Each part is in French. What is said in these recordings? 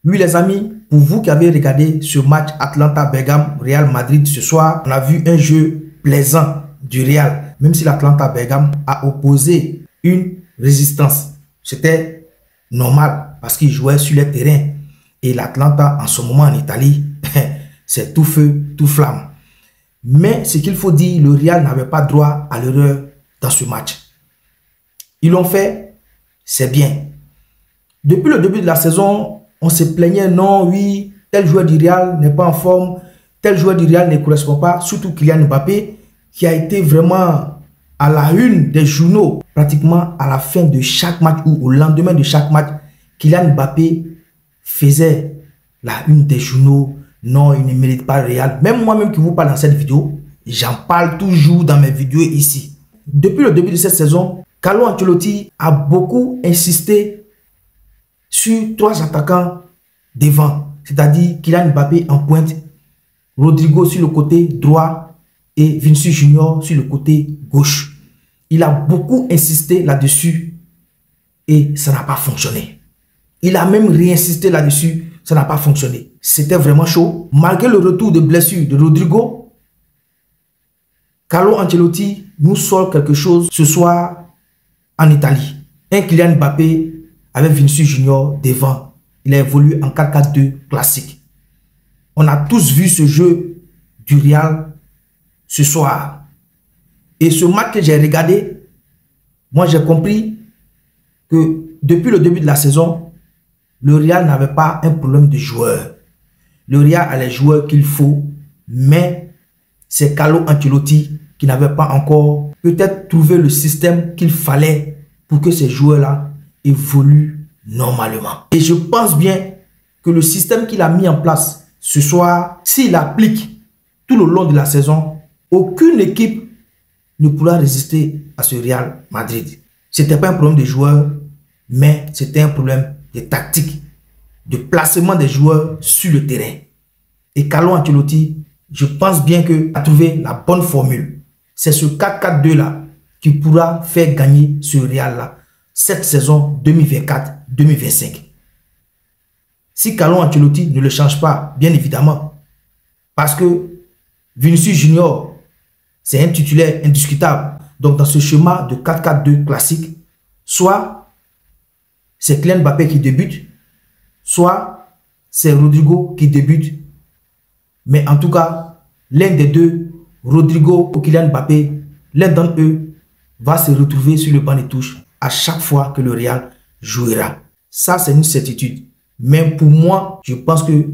Oui les amis, pour vous qui avez regardé ce match Atalanta-Bergame-Real Madrid ce soir, on a vu un jeu plaisant du Real, même si l'Atalanta-Bergame a opposé une résistance. C'était normal parce qu'il jouait sur les terrains. Et l'Atalanta en ce moment en Italie, c'est tout feu, tout flamme. Mais ce qu'il faut dire, le Real n'avait pas droit à l'erreur dans ce match. Ils l'ont fait, c'est bien. Depuis le début de la saison, on se plaignait, non, oui, tel joueur du Real n'est pas en forme, tel joueur du Real ne correspond pas, surtout Kylian Mbappé, qui a été vraiment à la une des journaux, pratiquement à la fin de chaque match ou au lendemain de chaque match. Kylian Mbappé faisait la une des journaux. Non, il ne mérite pas le Real. Même moi-même qui vous parle dans cette vidéo, j'en parle toujours dans mes vidéos ici. Depuis le début de cette saison, Carlo Ancelotti a beaucoup insisté sur 3 attaquants devant, c'est-à-dire Kylian Mbappé en pointe, Rodrigo sur le côté droit et Vinicius Junior sur le côté gauche. Il a beaucoup insisté là-dessus et ça n'a pas fonctionné. Il a même réinsisté là-dessus, ça n'a pas fonctionné. C'était vraiment chaud. Malgré le retour de blessure de Rodrigo, Carlo Ancelotti nous sort quelque chose ce soir en Italie. Un Kylian Mbappé avec Vinicius Junior devant. Il a évolué en 4-4-2 classique. On a tous vu ce jeu du Real ce soir. Et ce match que j'ai regardé, moi j'ai compris que depuis le début de la saison, le Real n'avait pas un problème de joueurs. Le Real a les joueurs qu'il faut, mais c'est Carlo Ancelotti qui n'avait pas encore peut-être trouvé le système qu'il fallait pour que ces joueurs-là évoluent normalement. Et je pense bien que le système qu'il a mis en place ce soir, s'il applique tout le long de la saison, aucune équipe ne pourra résister à ce Real Madrid. Ce n'était pas un problème de joueurs, mais c'était un problème de tactique, de placement des joueurs sur le terrain. Et Carlo Ancelotti, je pense bien qu'il a trouvé la bonne formule. C'est ce 4-4-2 là qui pourra faire gagner ce Real là cette saison 2024-2025. Si Carlo Ancelotti ne le change pas, bien évidemment, parce que Vinicius Junior, c'est un titulaire indiscutable. Donc dans ce schéma de 4-4-2 classique, soit c'est Kylian Mbappé qui débute, soit c'est Rodrigo qui débute. Mais en tout cas, l'un des deux, Rodrigo ou Kylian Mbappé, l'un d'entre eux va se retrouver sur le banc de touche à chaque fois que le Real jouera. Ça, c'est une certitude. Mais pour moi, je pense que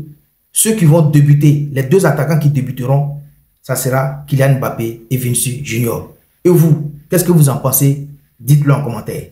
ceux qui vont débuter, les 2 attaquants qui débuteront, ça sera Kylian Mbappé et Vinicius Junior. Et vous, qu'est-ce que vous en pensez? Dites-le en commentaire.